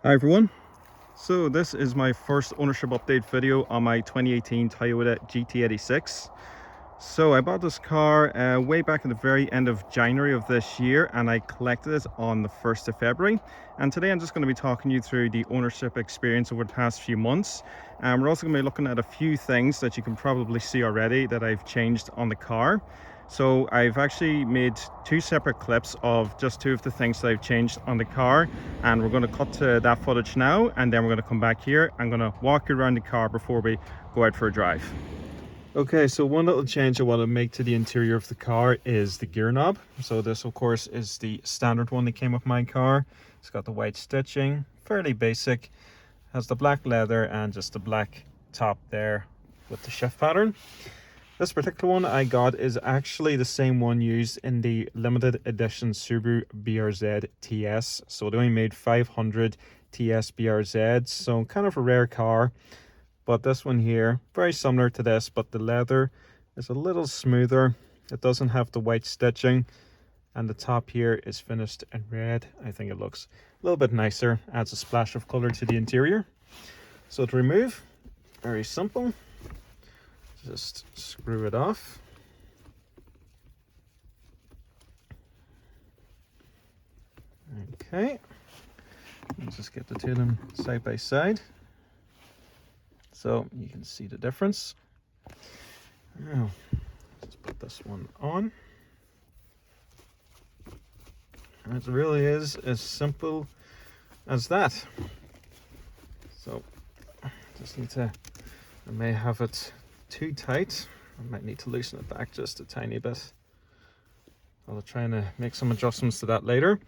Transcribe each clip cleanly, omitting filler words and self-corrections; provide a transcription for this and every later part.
Hi everyone, so this is my first ownership update video on my 2018 Toyota GT86. So I bought this car way back at the very end of January of this year, and I collected it on the 1st of February. And today I'm just going to be talking you through the ownership experience over the past few months. And we're also going to be looking at a few things that you can probably see already that I've changed on the car. So I've actually made two separate clips of just two of the things that I've changed on the car, and we're going to cut to that footage now, and then we're going to come back here. I'm going to walk you around the car before we go out for a drive. Okay, so one little change I want to make to the interior of the car is the gear knob. So this of course is the standard one that came with my car. It's got the white stitching, fairly basic, has the black leather and just the black top there with the shift pattern. This particular one I got is actually the same one used in the limited edition Subaru BRZ TS. So they only made 500 TS BRZs, so kind of a rare car. But this one here, very similar to this, but the leather is a little smoother. It doesn't have the white stitching, and the top here is finished in red. I think it looks a little bit nicer, adds a splash of color to the interior. So to remove, very simple. Just screw it off. Okay, let's just get the two of them side by side so you can see the difference. Now, let's put this one on. And it really is as simple as that. So, just need to, I may have it too tight. I might need to loosen it back just a tiny bit. I'll try and make some adjustments to that later,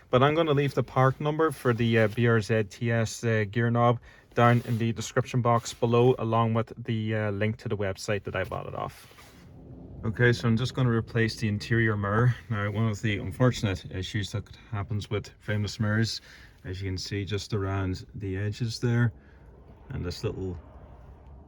but I'm going to leave the part number for the BRZ TS gear knob down in the description box below, along with the link to the website that I bought it off. Okay, so I'm just going to replace the interior mirror. Now, one of the unfortunate issues that happens with frameless mirrors, as you can see just around the edges there, and this little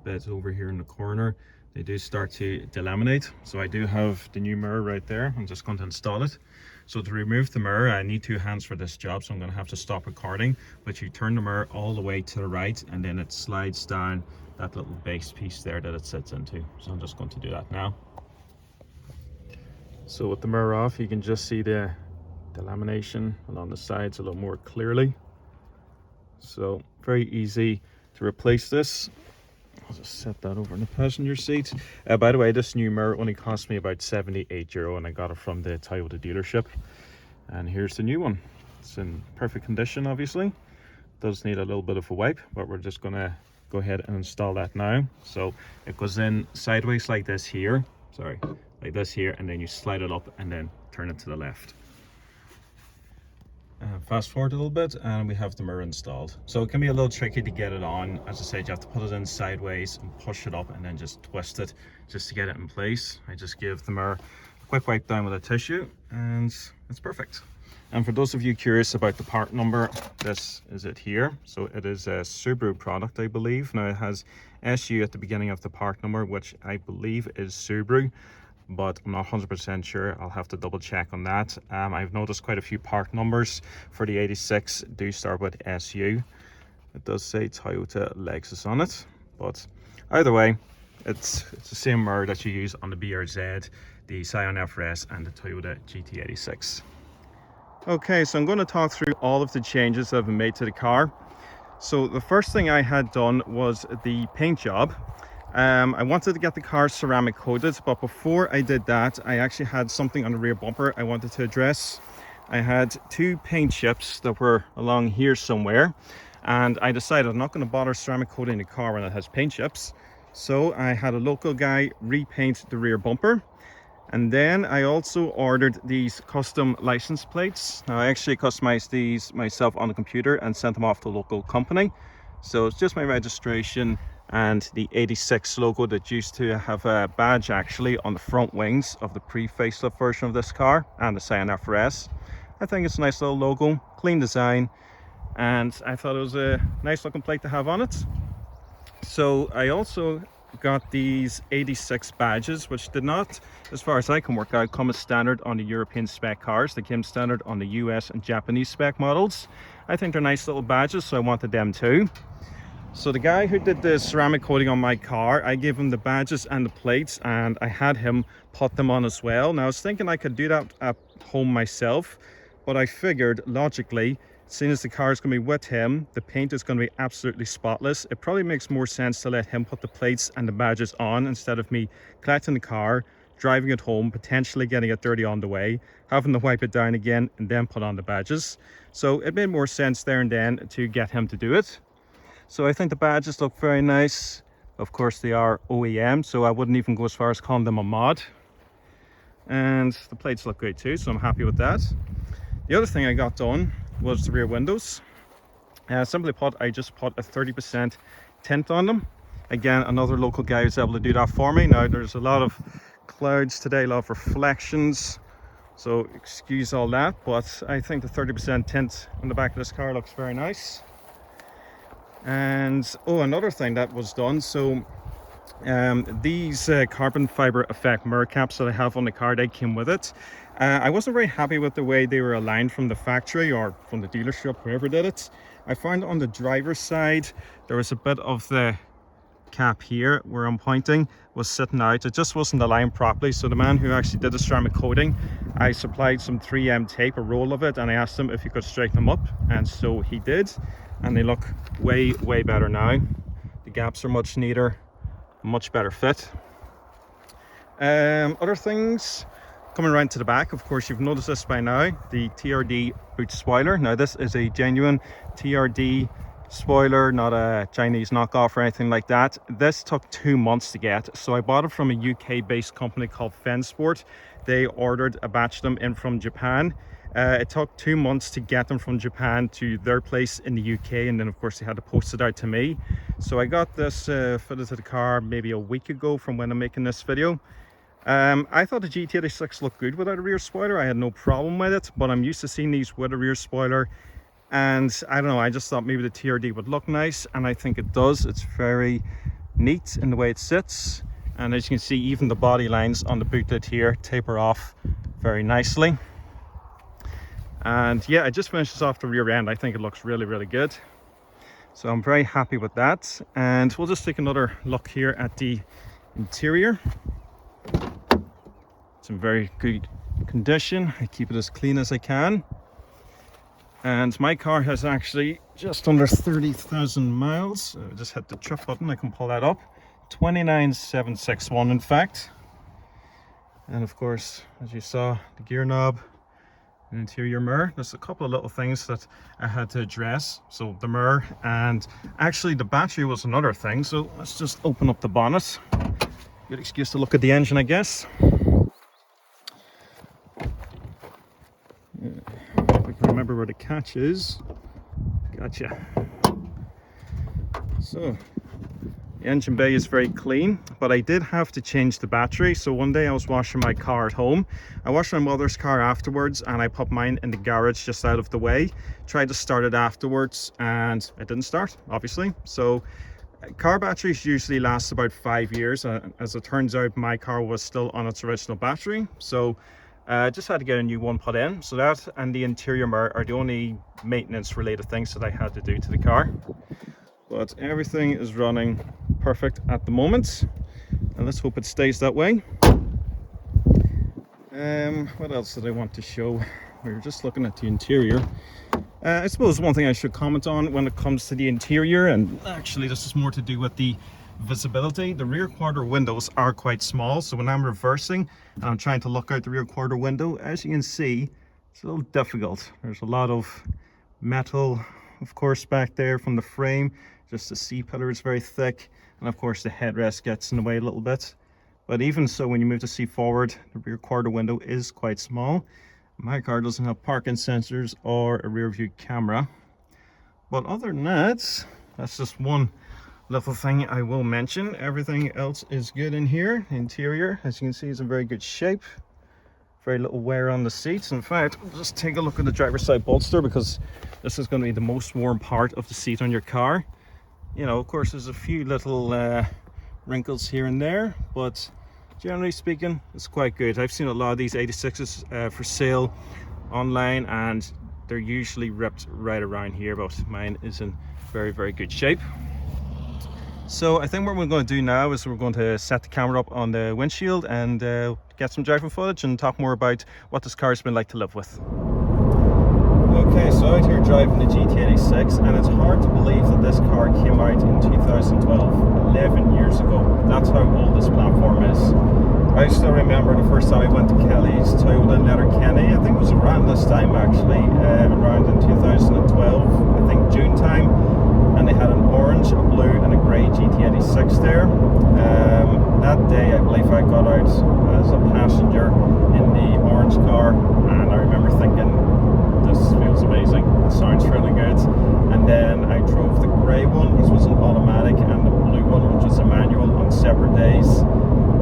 bit over here in the corner, they do start to delaminate. So I do have the new mirror right there. I'm just going to install it. So to remove the mirror, I need two hands for this job, so I'm going to have to stop recording. But you turn the mirror all the way to the right, and then it slides down that little base piece there that it sits into. So I'm just going to do that now. So with the mirror off, you can just see the lamination along the sides a little more clearly. So very easy to replace this. I'll just set that over in the passenger seat. By the way, this new mirror only cost me about €78, and I got it from the Toyota dealership. And here's the new one. It's in perfect condition, obviously. Does need a little bit of a wipe, but we're just gonna go ahead and install that now. So it goes in sideways like this here, like this here, and then you slide it up and then turn it to the left. Fast forward a little bit and we have the mirror installed. So it can be a little tricky to get it on. As I said, you have to put it in sideways and push it up and then just twist it just to get it in place. I just give the mirror a quick wipe down with a tissue and it's perfect. And for those of you curious about the part number, this is it here. So it is a Subaru product, I believe. Now it has SU at the beginning of the part number, which I believe is Subaru, but I'm not 100% sure. I'll have to double check on that. I've noticed quite a few part numbers for the 86 do start with SU. It does say Toyota Lexus on it, but either way, it's the same mirror that you use on the BRZ, the Scion FRS, and the Toyota GT86. Okay, so I'm going to talk through all of the changes that have been made to the car. So the first thing I had done was the paint job. I wanted to get the car ceramic coated, but before I did that, I actually had something on the rear bumper I wanted to address. I had two paint chips that were along here somewhere, and I decided I'm not going to bother ceramic coating the car when it has paint chips. So I had a local guy repaint the rear bumper. And then I also ordered these custom license plates. Now I actually customized these myself on the computer and sent them off to a local company. So it's just my registration and the 86 logo that used to have a badge actually on the front wings of the pre-facelift version of this car and the Scion FRS. I think it's a nice little logo, clean design, and I thought it was a nice looking plate to have on it. So I also got these 86 badges, which did not, as far as I can work out, come as standard on the European spec cars. They came standard on the US and Japanese spec models. I think they're nice little badges, so I wanted them too. So the guy who did the ceramic coating on my car, I gave him the badges and the plates, and I had him put them on as well. Now I was thinking I could do that at home myself, but I figured logically, seeing as the car is going to be with him, the paint is going to be absolutely spotless. It probably makes more sense to let him put the plates and the badges on instead of me collecting the car, driving it home, potentially getting it dirty on the way, having to wipe it down again and then put on the badges. So it made more sense there and then to get him to do it. So I think the badges look very nice. Of course they are OEM, so I wouldn't even go as far as calling them a mod. And the plates look great too, so I'm happy with that. The other thing I got done was the rear windows. Simply put, I just put a 30% tint on them. Again, another local guy was able to do that for me. Now there's a lot of clouds today, a lot of reflections, so excuse all that, but I think the 30% tint on the back of this car looks very nice. And oh, another thing that was done, so these carbon fiber effect mirror caps that I have on the car, they came with it. I wasn't very happy with the way they were aligned from the factory or from the dealership, whoever did it. I found on the driver's side there was a bit of the cap here where I'm pointing was sitting out. It just wasn't aligned properly, so the man who actually did the ceramic coating, I supplied some 3M tape, a roll of it, and I asked him if he could straighten them up, and so he did, and they look way better now. The gaps are much neater, much better fit. Other things coming around to the back, of course you've noticed this by now, the TRD boot spoiler. Now this is a genuine TRD spoiler, not a Chinese knockoff or anything like that. This took 2 months to get, so I bought it from a UK based company called Fensport. They ordered a batch of them in from Japan. It took 2 months to get them from Japan to their place in the UK, and then of course they had to post it out to me. So I got this fitted to the car maybe a week ago from when I'm making this video. I thought the GT86 looked good without a rear spoiler. I had no problem with it, but I'm used to seeing these with a rear spoiler, and I don't know, I just thought maybe the TRD would look nice, and I think it does. It's very neat in the way it sits, and as you can see, even the body lines on the boot lid here taper off very nicely. And yeah, I just finished this off the rear end. I think it looks really good, so I'm very happy with that. And we'll just take another look here at the interior. It's in very good condition. I keep it as clean as I can, and my car has actually just under 30,000 miles. So I just hit the trip button, I can pull that up. 29,761 in fact. And of course, as you saw, the gear knob, an interior mirror. There's a couple of little things that I had to address. So the mirror, and actually the battery was another thing. So let's just open up the bonnet. Good excuse to look at the engine, I guess. If I can remember where the catch is. Gotcha. So the engine bay is very clean, but I did have to change the battery. So one day I was washing my car at home. I washed my mother's car afterwards, and I put mine in the garage just out of the way. Tried to start it afterwards and it didn't start, obviously. So car batteries usually last about 5 years. As it turns out, my car was still on its original battery, so just had to get a new one put in. So that and the interior mirror are the only maintenance related things that I had to do to the car. But everything is running perfect at the moment, and let's hope it stays that way. What else did I want to show? We were just looking at the interior. I suppose one thing I should comment on when it comes to the interior, and actually this is more to do with the visibility, the rear quarter windows are quite small. So when I'm reversing and I'm trying to look out the rear quarter window, as you can see, it's a little difficult. There's a lot of metal, of course, back there from the frame. Just the C-pillar is very thick, and of course the headrest gets in the way a little bit. But even so, when you move the seat forward, the rear quarter window is quite small. My car doesn't have parking sensors or a rear view camera. But other than that, that's just one little thing I will mention. Everything else is good in here. The interior, as you can see, is in very good shape. Very little wear on the seats. In fact, just take a look at the driver's side bolster, because this is going to be the most worn part of the seat on your car. You know, of course, there's a few little wrinkles here and there, but generally speaking, it's quite good. I've seen a lot of these 86s for sale online, and they're usually ripped right around here, but mine is in very, very good shape. So I think what we're going to do now is we're going to set the camera up on the windshield and get some driving footage and talk more about what this car's been like to live with. Okay, so out here driving the GT86, and it's hard to believe that this car came out in 2012, 11 years ago. That's how old this platform is. I still remember the first time I went to Kelly's Toyota in Letterkenny. I think it was around this time actually, around in 2012, I think June time. And they had an orange, a blue and a grey GT86 there. That day I believe I got out as a passenger in the orange car, and I remember thinking, this feels amazing, it sounds really good. And then I drove the grey one, which was an automatic, and the blue one, which was a manual, on separate days.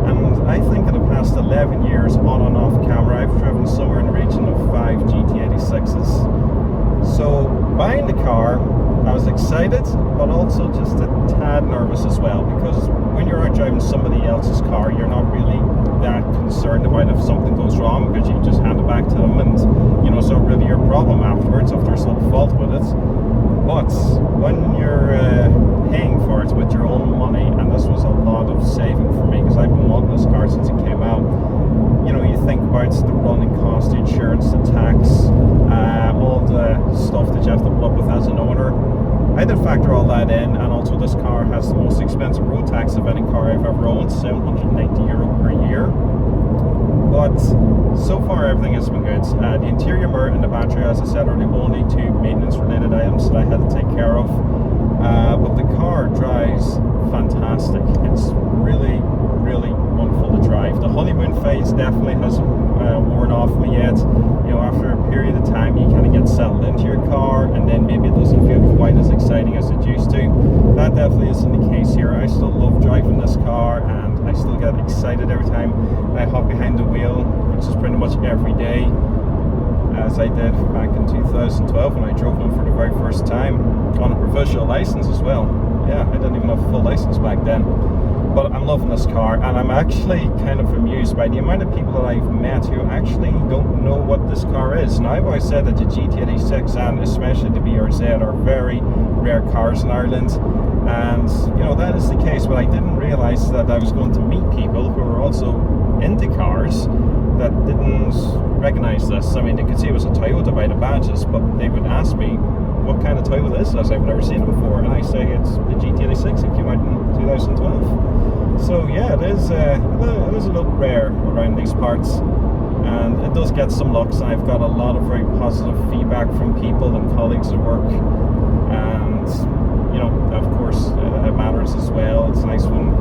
And I think in the past 11 years, on and off camera, I've driven somewhere in the region of 5 GT86s. So buying the car, I was excited, but also just a tad nervous as well, because when you're out driving somebody else's car, you're not really that concerned about if something goes wrong, because you just hand it back to them and, you know, it's not really your problem afterwards if there's some fault with it. But when you're paying for it with your own money, and this was a lot of saving for me because I've been wanting this car since it came out, you know, you think about the running cost, the insurance, the tax, all the stuff that you have to put up with as an owner. I did factor all that in, and also this car has the most expensive road tax of any car I've ever owned, €790 per year. But so far everything has been good. The interior mirror and the battery, as I said, are the only two maintenance related items that I had to take care of. But the car drives fantastic. It's really, really wonderful to drive. The honeymoon phase definitely hasn't worn off me yet. You know, after a period of time you kind of get settled into your car, and then maybe it doesn't feel quite as exciting as it used to. That definitely isn't the case here. I still love driving this car, and I still get excited every time I hop behind the wheel, which is pretty much every day, as I did back in 2012 when I drove one for the very first time on a provisional license as well. Yeah, I didn't even have a full license back then. But I'm loving this car, and I'm actually kind of amused by the amount of people that I've met who actually don't know what this car is. Now, I've always said that the GT86 and especially the BRZ are very rare cars in Ireland, and you know, that is the case, but I didn't realize that I was going to meet people who were also into cars that didn't recognize this. I mean, they could see it was a Toyota by the badges, but they would ask me, what kind of Toyota is this? I've never seen it before. And I say it's the GT86. It came out in 2012. So yeah, it is a little rare around these parts, and it does get some looks. I've got a lot of very positive feedback from people and colleagues at work, and you know, of course, it matters as well. It's nice when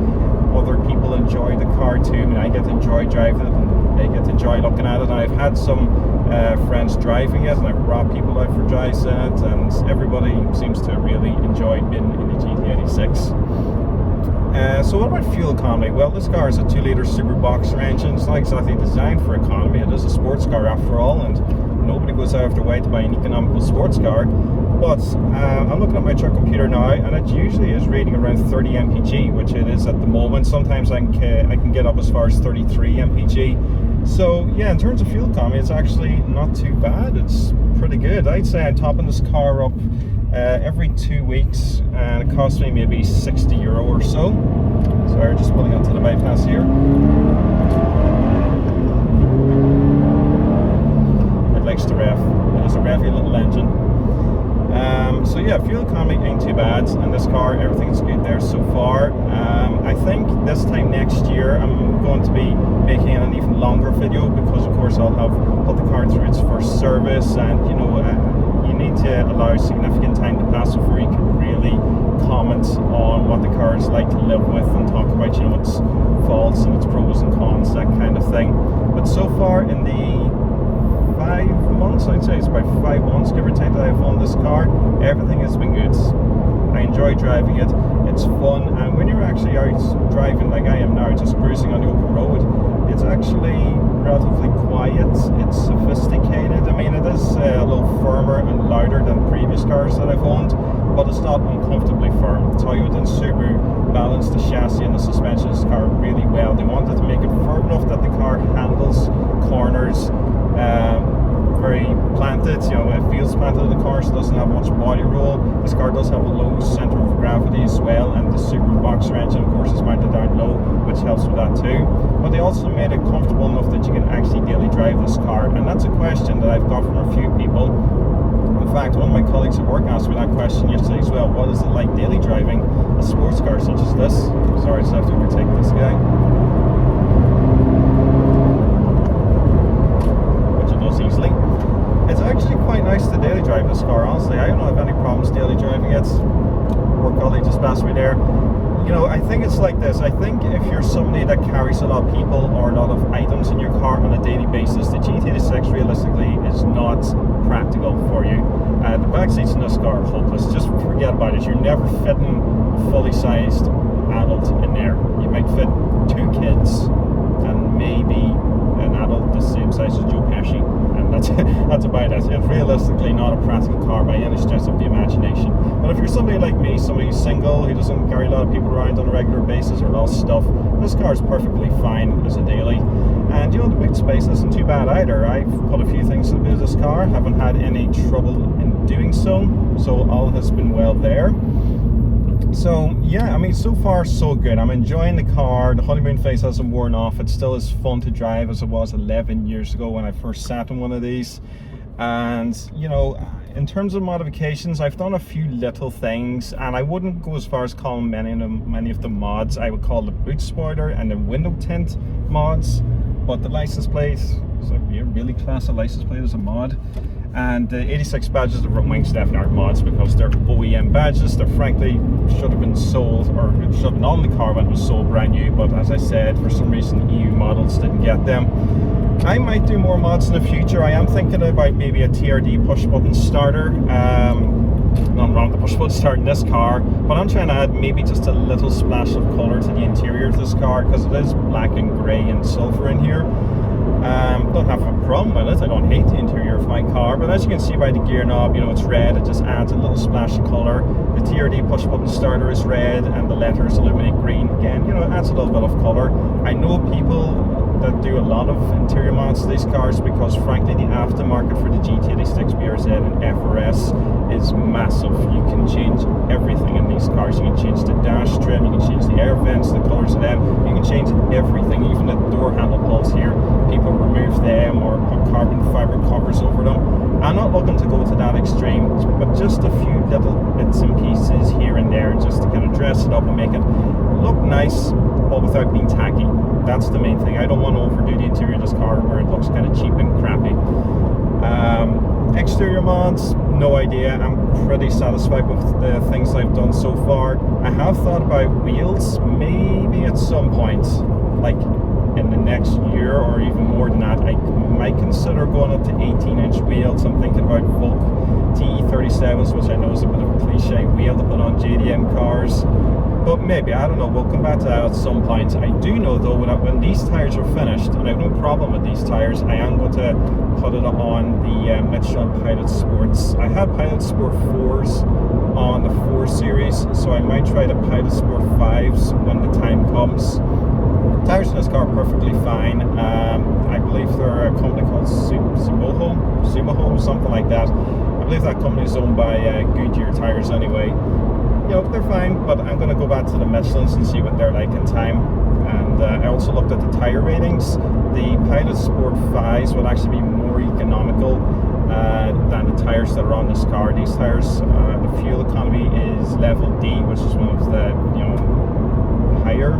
other people enjoy the car too. I mean, I get to enjoy driving it, and they get to enjoy looking at it. And I've had some friends driving it, and I've brought people out for drives in it, and everybody seems to really enjoy being in the GT86. So what about fuel economy? Well, this car is a 2-litre super boxer engine. It's not exactly designed for economy. It is a sports car after all, and nobody goes out of their way to buy an economical sports car. But I'm looking at my truck computer now, and it usually is reading around 30 mpg, which it is at the moment. Sometimes I can get up as far as 33 mpg. So yeah, in terms of fuel economy, it's actually not too bad. It's pretty good. I'd say I'm topping this car up every 2 weeks, and it costs me maybe €60 or so. Sorry, just pulling onto the bypass here. It likes to rev. It is a revvy little engine. So yeah, fuel economy ain't too bad, and this car, everything's good there so far. I think this time next year I'm going to be making an even longer video, because of course I'll have put the car through its first service, and you know, you need to allow significant time to pass before you can really comment on what the car is like to live with and talk about, you know, its faults and its pros and cons, that kind of thing. But so far in the 5 months, I'd say it's about 5 months, give or take, that I've owned this car, everything has been good. I enjoy driving it, it's fun, and when you're actually out driving like I am now, just cruising on the open road, it's actually relatively quiet, it's sophisticated. I mean, it is a little firmer and louder than previous cars that I've owned, but it's not uncomfortably firm. Toyota and Subaru balanced the chassis and the suspension of this car really well. They wanted to make it firm enough that the car handles corners very planted, you know, it feels planted in the car, so it doesn't have much body roll. This car does have a low center of gravity as well, and the Super Boxer engine, of course, is mounted down low, which helps with that too. But they also made it comfortable enough that you can actually daily drive this car, and that's a question that I've got from a few people. In fact, one of my colleagues at work asked me that question yesterday as well. What is it like daily driving a sports car such as this? Sorry, I just have to overtake this guy. Which it does easily. It's actually quite nice to daily drive this car, honestly. I don't have any problems daily driving it. Work colleague just passed me there. You know, I think it's like this. I think if you're somebody that carries a lot of people or a lot of items in your car on a daily basis, the GT86 realistically is not practical for you. The back seats in this car are hopeless. Just forget about it. You're never fitting a fully sized adult in there. You might fit 2 kids and maybe an adult the same size as Joe Pesci, and that's about it. It's realistically not a practical car by any stretch of the imagination. But if you're somebody like me, somebody who's single, who doesn't carry a lot of people around on a regular basis or a lot of stuff, this car is perfectly fine as a daily. And you know, the boot space isn't too bad either. I've put a few things in the boot of this car, haven't had any trouble in doing so all has been well there. So yeah, I mean, so far so good. I'm enjoying the car. The honeymoon phase hasn't worn off. It still is fun to drive as it was 11 years ago when I first sat in one of these. And you know, in terms of modifications, I've done a few little things, and I wouldn't go as far as calling many of the mods. I would call the boot spoiler and the window tint mods, but the license plate is a really classy license plate as a mod. And the 86 badges, the front wings definitely aren't mods because they're OEM badges. They frankly should have been sold, or should have been on the car when it was sold brand new, but as I said, for some reason EU models didn't get them. I might do more mods in the future. I am thinking about maybe a TRD push button starter. Nothing wrong with the push button start in this car, but I'm trying to add maybe just a little splash of colour to the interior of this car because it is black and grey and silver in here. Don't have a problem with it. I don't hate the interior of my car, but as you can see by the gear knob, you know, it's red. It just adds a little splash of colour. The TRD push button starter is red and the letters illuminate green. Again, you know, it adds a little bit of colour. I know people that do a lot of interior mods to these cars because frankly the aftermarket for the GT86 BRZ and FRS is massive. You can change everything in these cars. You can change the dash trim, you can change the air vents, the colours of them, you can change everything, even the door handle pulls here. People remove them or put carbon fibre covers over them. I'm not looking to go to that extreme, but just a few little bits and pieces here and there just to kind of dress it up and make it look nice but without being tacky. That's the main thing. I don't want to overdo the interior of this car where it looks kind of cheap and crappy. Exterior mods, no idea. I'm pretty satisfied with the things I've done so far. I have thought about wheels, maybe at some point, like in the next year or even more than that. I might consider going up to 18-inch wheels. I'm thinking about Volk TE37s, which I know is a bit of a cliche wheel to put on JDM cars. But maybe, I don't know, we'll come back to that at some point. I do know though that when these tyres are finished, and I have no problem with these tyres, I am going to put it on the Michelin Pilot Sports. I have Pilot Sport 4s on the 4 Series, so I might try the Pilot Sport 5s when the time comes. Tyres in this car are perfectly fine. I believe they're a company called Subaho, something like that. I believe that company is owned by Goodyear Tyres anyway. You know, they're fine, but I'm going to go back to the Michelins and see what they're like in time. And I also looked at the tyre ratings. The Pilot Sport 5s will actually be more economical than the tyres that are on this car. These tyres, the fuel economy is level D, which is one of the, you know, higher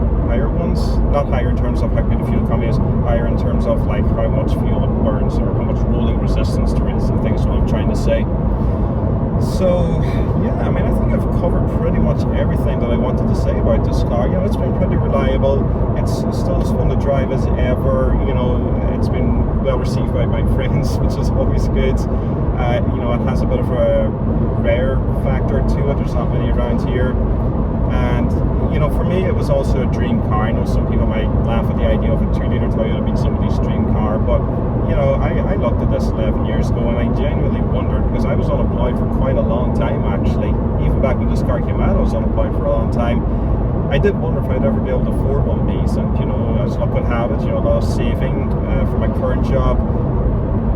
ones. Not higher in terms of how good the fuel economy is, higher in terms of like how much fuel it burns or how much rolling resistance there is, and things, what I'm trying to say. So yeah, I mean, I think I've covered pretty much everything that I wanted to say about this car. You know, it's been pretty reliable. It's still as fun to drive as ever. You know, it's been well received by my friends, which is always good. You know, it has a bit of a rare factor to it. There's not many around here. And you know, for me, it was also a dream car. I know some people might laugh at the idea of a 2-liter Toyota being somebody's dream car, but you know, I looked at this 11 years ago and I genuinely wondered, because I was unemployed for quite a long time actually. Even back when this car came out, I was unemployed for a long time. I did wonder if I'd ever be able to afford one of these, and you know, as luck would have it, you know, a lot of saving for my current job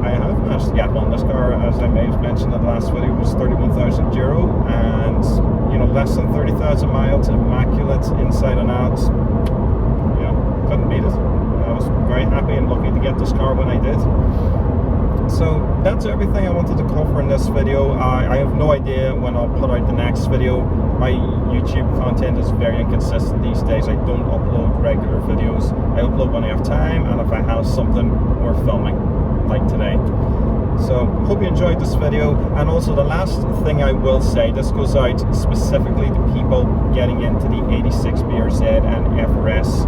I have managed to get one. This car, as I may have mentioned in the last video, was €31,000, and you know, less than 30,000 miles, immaculate inside and out. You know, couldn't beat it. I was very happy and lucky to get this car when I did. So that's everything I wanted to cover in this video. I have no idea when I'll put out the next video. My YouTube content is very inconsistent these days. I don't upload regular videos. I upload when I have time and if I have something worth filming, like today. So hope you enjoyed this video. And also the last thing I will say, this goes out specifically to people getting into the 86 BRZ and FRS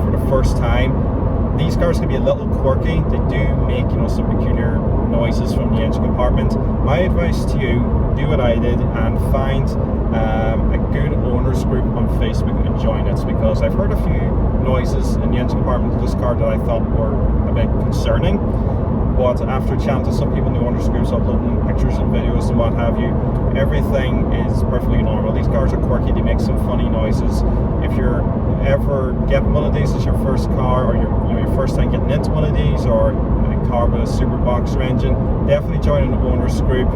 for the first time. These cars can be a little quirky. They do make, you know, some peculiar noises from the engine compartment. My advice to you, do what I did and find a good owners group on Facebook and join it, because I've heard a few noises in the engine compartment of this car that I thought were a bit concerning. But after chatting to some people in the owners groups, uploading pictures and videos and what have you, everything is perfectly normal. These cars are quirky, they make some funny noises. If you're ever getting one of these as your first car, or your first time getting into one of these, or a car with a super boxer engine, definitely join an owners group.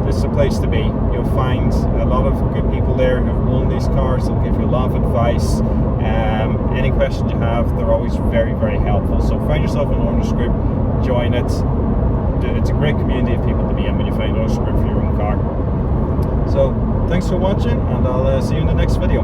This is a place to be. You'll find a lot of good people there who've owned these cars. They'll give you a lot of advice. Any questions you have, they're always very, very helpful. So find yourself an owners group, join it. It's a great community of people to be in when you find an owners group for your own car. So thanks for watching, and I'll see you in the next video.